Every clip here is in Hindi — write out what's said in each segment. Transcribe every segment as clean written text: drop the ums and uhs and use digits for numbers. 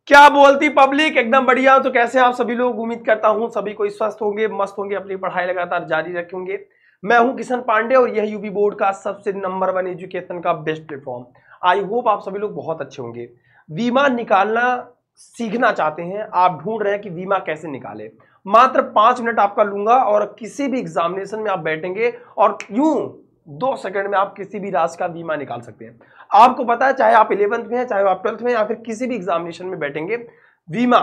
क्या बोलती पब्लिक, एकदम बढ़िया। तो कैसे आप सभी लोग, उम्मीद करता हूं सभी को स्वस्थ होंगे, मस्त होंगे, अपनी पढ़ाई लगातार जारी रखेंगे। मैं हूं किशन पांडे और यह यूपी बोर्ड का सबसे नंबर 1 एजुकेशन का बेस्ट प्लेटफॉर्म। आई होप आप सभी लोग बहुत अच्छे होंगे। बीमा निकालना सीखना चाहते हैं, आप ढूंढ रहे हैं कि बीमा कैसे निकाले। मात्र 5 मिनट आपका लूंगा और किसी भी एग्जामिनेशन में आप बैठेंगे और यूं 2 सेकंड में आप किसी भी राशि का बीमा निकाल सकते हैं। आपको पता है, चाहे आप 11th में हैं, चाहे आप 12th में या फिर किसी भी एग्जामिनेशन में बैठेंगे, बीमा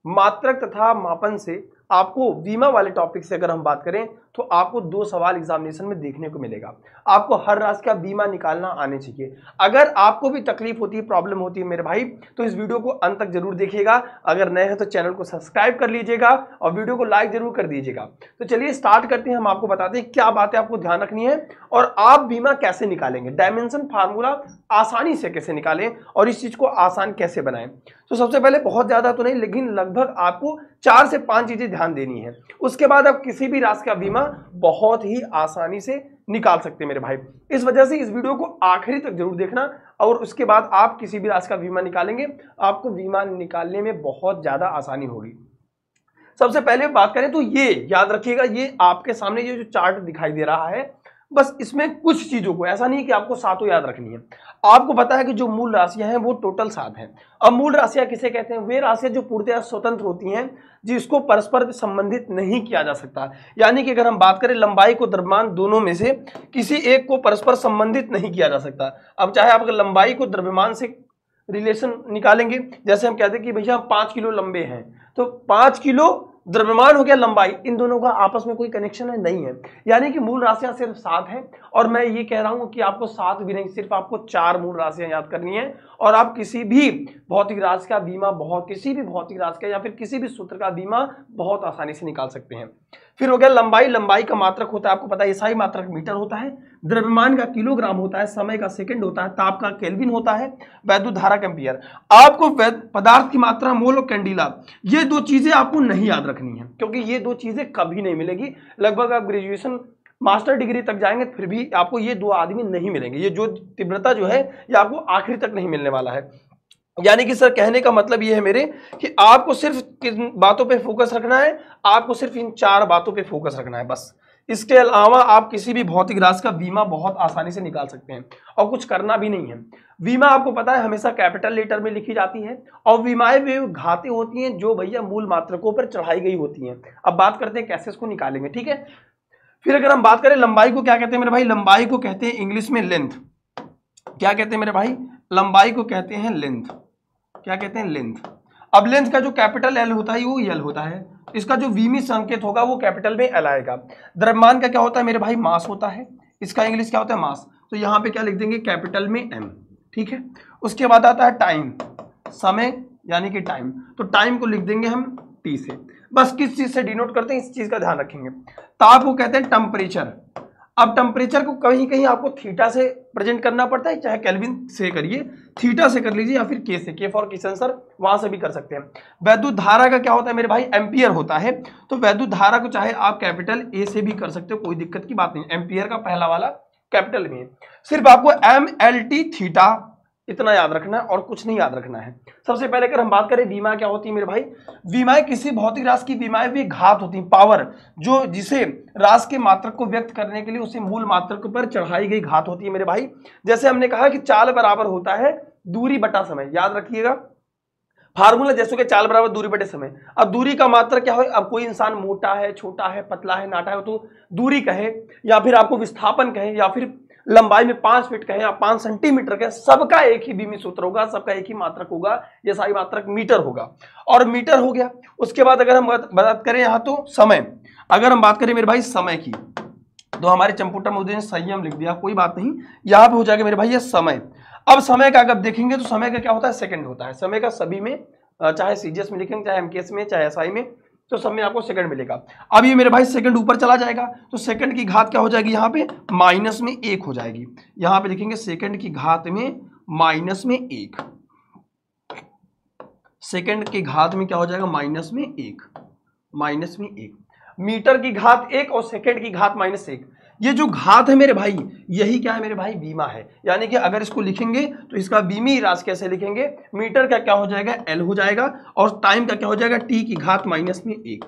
मात्रक तथा मापन से आपको बीमा वाले टॉपिक से अगर हम बात करें तो आपको 2 सवाल एग्जामिनेशन में देखने को मिलेगा। आपको हर राशि का बीमा निकालना आने चाहिए। अगर आपको भी तकलीफ होती है, प्रॉब्लम होती है मेरे भाई, तो इस वीडियो को अंत तक जरूर देखिएगा। अगर नए हैं तो चैनल को सब्सक्राइब कर लीजिएगा और वीडियो को लाइक जरूर कर दीजिएगा। तो चलिए स्टार्ट करते हैं। हम आपको बताते हैं क्या बातें आपको ध्यान रखनी है और आप बीमा कैसे निकालेंगे, डायमेंशन फार्मूला आसानी से कैसे निकालें और इस चीज को आसान कैसे बनाएं। तो सबसे पहले, बहुत ज्यादा तो नहीं लेकिन लगभग आपको 4 से 5 चीजें ध्यान देनी है। उसके बाद आप किसी भी राशि का बीमा बहुत ही आसानी से निकाल सकते हैं मेरे भाई। इस वजह से इस वीडियो को आखिरी तक जरूर देखना और उसके बाद आप किसी भी राशि का बीमा निकालेंगे, आपको बीमा निकालने में बहुत ज्यादा आसानी होगी। सबसे पहले बात करें तो ये याद रखिएगा, ये आपके सामने ये जो चार्ट दिखाई दे रहा है, बस इसमें कुछ चीजों को, ऐसा नहीं कि आपको सातों याद रखनी है। आपको पता है कि जो मूल राशियां हैं वो टोटल 7 हैं। अब मूल राशियां किसे कहते हैं? वे राशियां जो पूर्णतः स्वतंत्र होती हैं, जिसको परस्पर संबंधित नहीं किया जा सकता। यानी कि अगर हम बात करें लंबाई को द्रव्यमान, दोनों में से किसी एक को परस्पर संबंधित नहीं किया जा सकता। अब चाहे आप लंबाई को द्रव्यमान से रिलेशन निकालेंगे, जैसे हम कहते हैं कि भैया 5 किलो लंबे हैं, तो 5 किलो द्रव्यमान हो गया लंबाई, इन दोनों का आपस में कोई कनेक्शन है नहीं है। यानी कि मूल राशियां सिर्फ 7 हैं और मैं ये कह रहा हूं कि आपको 7 भी नहीं, सिर्फ आपको 4 मूल राशियां याद करनी है और आप किसी भी भौतिक राशि का बीमा, किसी भी भौतिक राशि का या फिर किसी भी सूत्र का बीमा बहुत आसानी से निकाल सकते हैं। फिर हो गया लंबाई। लंबाई का मात्रक होता है, आपको पता है एसआई मात्रक मीटर होता है, द्रव्यमान का किलोग्राम होता है, समय का सेकंड होता है, ताप का केल्विन होता है, वैद्युत धारा का एम्पीयर। आपको पदार्थ की मात्रा मोल और कैंडिला, ये 2 चीजें आपको नहीं याद रखनी है क्योंकि ये 2 चीजें कभी नहीं मिलेगी। लगभग आप ग्रेजुएशन मास्टर डिग्री तक जाएंगे फिर भी आपको ये 2 आदमी नहीं मिलेंगे। ये जो तीव्रता जो है ये आपको आखिरी तक नहीं मिलने वाला है। यानी कि सर कहने का मतलब ये है मेरे कि आपको सिर्फ किन बातों पे फोकस रखना है, आपको सिर्फ इन 4 बातों पे फोकस रखना है बस। इसके अलावा आप किसी भी भौतिक राशि का बीमा बहुत आसानी से निकाल सकते हैं और कुछ करना भी नहीं है। बीमा आपको पता है हमेशा कैपिटल लेटर में लिखी जाती है और बीमाएं वे घातें होती हैं जो भैया मूल मात्रकों पर चढ़ाई गई होती हैं। अब बात करते हैं कैसे इसको निकालेंगे, ठीक है। फिर अगर हम बात करें लंबाई को क्या कहते हैं मेरे भाई? लंबाई को कहते हैं इंग्लिश में लेंथ। क्या कहते हैं मेरे भाई? लंबाई को कहते हैं लेंथ। क्या कहते हैं? लेंथ। अब लेंथ का जो कैपिटल एल होता है वो एल होता है, इसका जो वीमी संकेत होगा वो कैपिटल में एल आएगा। द्रव्यमान का क्या होता है मेरे भाई? मास होता है, इसका इंग्लिश क्या होता है? मास। तो यहां पे क्या लिख देंगे? कैपिटल में एम, ठीक है। उसके बाद आता है टाइम, समय यानी कि टाइम, तो टाइम को लिख देंगे हम टी से। बस किस चीज से डिनोट करते हैं इस चीज का ध्यान रखेंगे। ताप को कहते हैं टेम्परेचर। अब टेम्परेचर को कहीं कहीं आपको थीटा से प्रेजेंट करना पड़ता है, चाहे केल्विन से करिए, थीटा से कर लीजिए या फिर के से, के फॉर किशन सर, वहां से भी कर सकते हैं। वैद्युत धारा का क्या होता है मेरे भाई? एम्पियर होता है। तो वैद्युत धारा को चाहे आप कैपिटल ए से भी कर सकते हो, कोई दिक्कत की बात नहीं। एम्पियर का पहला वाला कैपिटल में है। सिर्फ आपको एम एल टी थीटा इतना याद रखना है और कुछ नहीं याद रखना है। सबसे पहले अगर हम बात करें बीमा क्या होती है मेरे भाई? बीमाएं किसी भौतिक राशि की बीमाएं भी घात होती है, पावर, जो जिसे राशि के मात्रक को व्यक्त करने के लिए उसे मूल मात्रक पर चढ़ाई गई घात होती है मेरे भाई। जैसे हमने कहा कि चाल बराबर होता है दूरी बटा समय, याद रखिएगा फार्मूला, जैसे कि चाल बराबर दूरी बटे समय। अब दूरी का मात्रक क्या है? अब कोई इंसान मोटा है, छोटा है, पतला है, नाटा है, तो दूरी कहे या फिर आपको विस्थापन कहे या फिर लंबाई में 5 फीट कहें या 5 सेंटीमीटर कहें, सबका एक ही बीमी सूत्र होगा, सबका एक ही मात्रक होगा, ये सारी मात्रक मीटर होगा और मीटर हो गया। उसके बाद अगर हम बात करें यहाँ तो समय, अगर हम बात करें मेरे भाई समय की, तो हमारे चंपुटा मुद्दे ने संयम लिख दिया, कोई बात नहीं, यहाँ पे हो जाएगा मेरे भाई ये समय। अब समय का अगर देखेंगे तो समय का क्या होता है? सेकंड होता है। समय का सभी में, चाहे सीजीएस में लिखेंगे, चाहे एमकेएस में, चाहे एसआई में, तो सब में आपको सेकंड मिलेगा। अब ये मेरे भाई सेकंड ऊपर चला जाएगा तो सेकंड की घात क्या हो जाएगी? यहाँ पे माइनस में 1 हो जाएगी। यहाँ पे लिखेंगे सेकंड की घात में माइनस में 1, सेकंड की घात में क्या हो जाएगा? माइनस में 1, माइनस में 1। मीटर की घात 1 और सेकंड की घात -1। ये जो घात है मेरे भाई, यही क्या है मेरे भाई, बीमा है। यानी कि अगर इसको लिखेंगे तो इसका बीमी राशि कैसे लिखेंगे, मीटर का क्या हो जाएगा, एल हो जाएगा, और टाइम का क्या हो जाएगा, टी की घात माइनस में 1।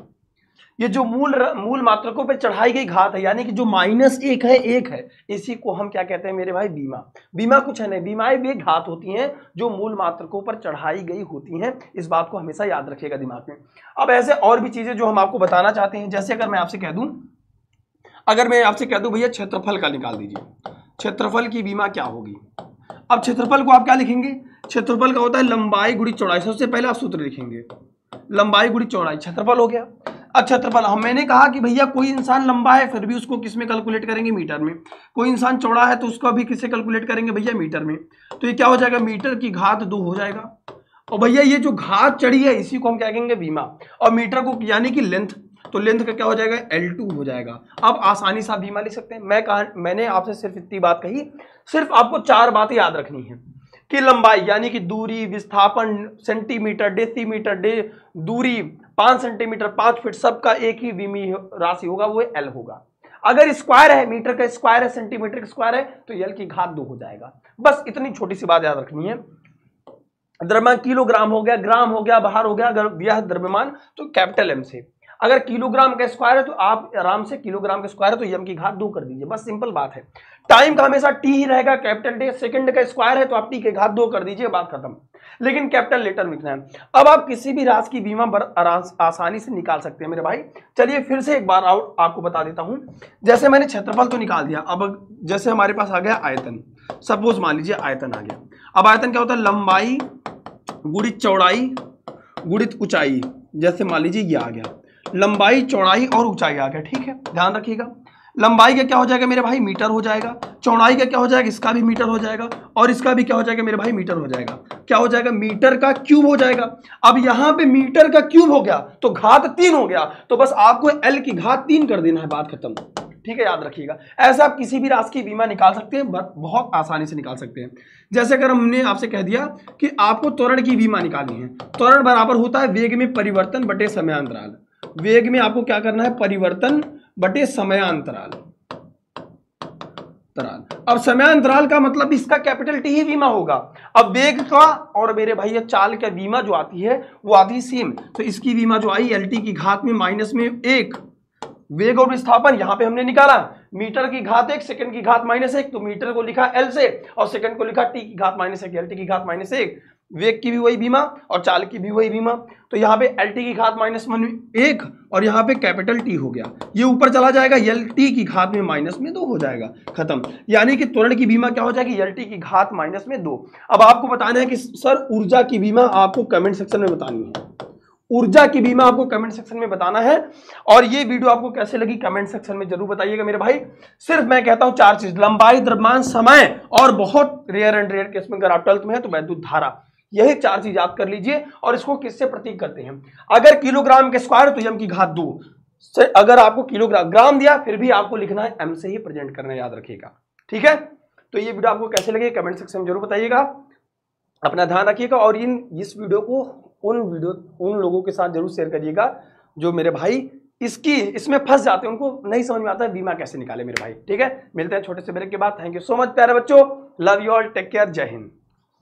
ये जो मूल मात्रकों पे चढ़ाई गई घात है, यानी कि जो -1 है, 1 है, इसी को हम क्या कहते हैं मेरे भाई, बीमा। बीमा कुछ है नहीं, बीमाएं भी घात होती हैं जो मूल मात्रकों पर चढ़ाई गई होती हैं। इस बात को हमेशा याद रखिएगा दिमाग में। अब ऐसे और भी चीजें जो हम आपको बताना चाहते हैं, जैसे अगर मैं आपसे कह दूं भैया क्षेत्रफल का निकाल दीजिए, क्षेत्रफल की बीमा क्या होगी। अब क्षेत्रफल को आप क्या लिखेंगे, क्षेत्रफल का होता है लंबाई गुणी चौड़ाई। सबसे पहले आप सूत्र लिखेंगे, लंबाई गुणी चौड़ाई, क्षेत्रफल हो गया। अब क्षेत्रफल मैंने कहा कि भैया कोई इंसान लंबा है, फिर भी उसको किस में कैलकुलेट करेंगे, मीटर में। कोई इंसान चौड़ा है तो उसको भी किससे कैलकुलेट करेंगे भैया, मीटर में। तो ये क्या हो जाएगा, मीटर की घात 2 हो जाएगा। और भैया ये जो घात चढ़ी है इसी को हम क्या कहेंगे, बीमा। और मीटर को यानी कि लेंथ, तो लेंथ का क्या हो जाएगा, L2 हो जाएगा। अब आसानी से आप बीमा लिख सकते हैं। मैंने आपसे सिर्फ इतनी बात कही, सिर्फ आपको 4 बातें याद रखनी है कि लंबाई यानी कि दूरी, विस्थापन, सेंटीमीटर, डेसीमीटर, दूरी 5 सेंटीमीटर, 5 फीट, सबका एक ही बीमी राशि होगा, वो L होगा। अगर स्क्वायर है, मीटर का स्क्वायर है, सेंटीमीटर का स्क्वायर है, तो L की घात 2 हो जाएगा। बस इतनी छोटी सी बात याद रखनी है। द्रव्यमान किलोग्राम हो गया, ग्राम हो गया, बाहर हो गया, अगर दिया है द्रव्यमान तो कैपिटल M से। अगर किलोग्राम का स्क्वायर है तो आप आराम से किलोग्राम का स्क्वायर है तो m की घात 2 कर दीजिए, बस सिंपल बात है। टाइम का हमेशा t ही रहेगा, कैपिटल टी। सेकंड का स्क्वायर है तो आप t की घात 2 कर दीजिए, बात खत्म। लेकिन कैपिटल लेटर लिखना है। अब आप किसी भी राशि की बीमा आसानी से निकाल सकते हैं मेरे भाई। चलिए फिर से एक बार आपको बता देता हूं। जैसे मैंने क्षेत्रफल तो निकाल दिया, अब जैसे हमारे पास आ गया आयतन, सपोज मान लीजिए आयतन आ गया। अब आयतन क्या होता है, लंबाई गुणित चौड़ाई गुणित ऊंचाई। जैसे मान लीजिए ये आ गया, लंबाई, चौड़ाई और ऊंचाई आ गया, ठीक है, ध्यान रखिएगा। लंबाई का क्या हो जाएगा मेरे भाई, मीटर हो जाएगा। चौड़ाई का क्या हो जाएगा, इसका भी मीटर हो जाएगा, और इसका भी क्या हो जाएगा मेरे भाई, मीटर हो जाएगा। क्या हो जाएगा, मीटर का क्यूब हो जाएगा। अब यहां पे मीटर का क्यूब हो गया तो घात 3 हो गया, तो बस आपको L की घात 3 कर देना है, बात खत्म, ठीक है, याद रखिएगा। ऐसा आप किसी भी राशि की बीमा निकाल सकते हैं, बहुत आसानी से निकाल सकते हैं। जैसे अगर हमने आपसे कह दिया कि आपको त्वरण की बीमा निकालनी है, त्वरण बराबर होता है वेग में परिवर्तन बटे समयांतराल। वेग में आपको क्या करना है, परिवर्तन बटे समयांतराल। अब समयांतराल का मतलब इसका कैपिटल टी ही बीमा होगा। अब वेग का और मेरे भाई चाल का बीमा जो आती है वो आती है सेम। तो इसकी बीमा जो आई LT की घात में -1, वेग और विस्थापन यहां पे हमने निकाला, मीटर की घात 1, सेकंड की घात -1, तो मीटर को लिखा L से और सेकंड को लिखा T की घात -1, LT की घात -1। वेग की भी वही बीमा और चाल की भी वही बीमा। तो यहाँ पे LT की घात -1 और यहाँ पे कैपिटल T हो गया, ये ऊपर चला जाएगा, LT की घात में -2 हो जाएगा, खत्म। यानी कि त्वरण की बीमा क्या हो जाएगी, LT की घात -2। अब आपको बताना है कि सर ऊर्जा की बीमा आपको कमेंट सेक्शन में बतानी है। ऊर्जा की बीमा आपको कमेंट सेक्शन में बताना है। और ये वीडियो आपको कैसे लगी कमेंट सेक्शन में जरूर बताइएगा मेरे भाई। सिर्फ मैं कहता हूं 4 चीज, लंबाई, द्रव्यमान, समय और बहुत रेयर एंड रेयर केस में अगर आप 12th में है तो वैद्युत धारा, यही 4 चीज याद कर लीजिए। और इसको किससे प्रतीक करते हैं, अगर किलोग्राम के स्क्वायर तो m की घात 2 से, अगर आपको किलोग्राम ग्राम दिया फिर भी आपको लिखना है m से ही प्रेजेंट करना, याद रखिएगा, ठीक है। तो ये वीडियो आपको कैसे लगे कमेंट सेक्शन में जरूर बताइएगा। अपना ध्यान रखिएगा और इस वीडियो को उन लोगों के साथ जरूर शेयर करिएगा जो मेरे भाई इसमें फंस जाते हैं, उनको नहीं समझ में आता है बीमा कैसे निकाले मेरे भाई, ठीक है। मिलते हैं छोटे से ब्रेक के बाद। थैंक यू सो मच प्यारे बच्चों, love you all, take care, जय हिंद।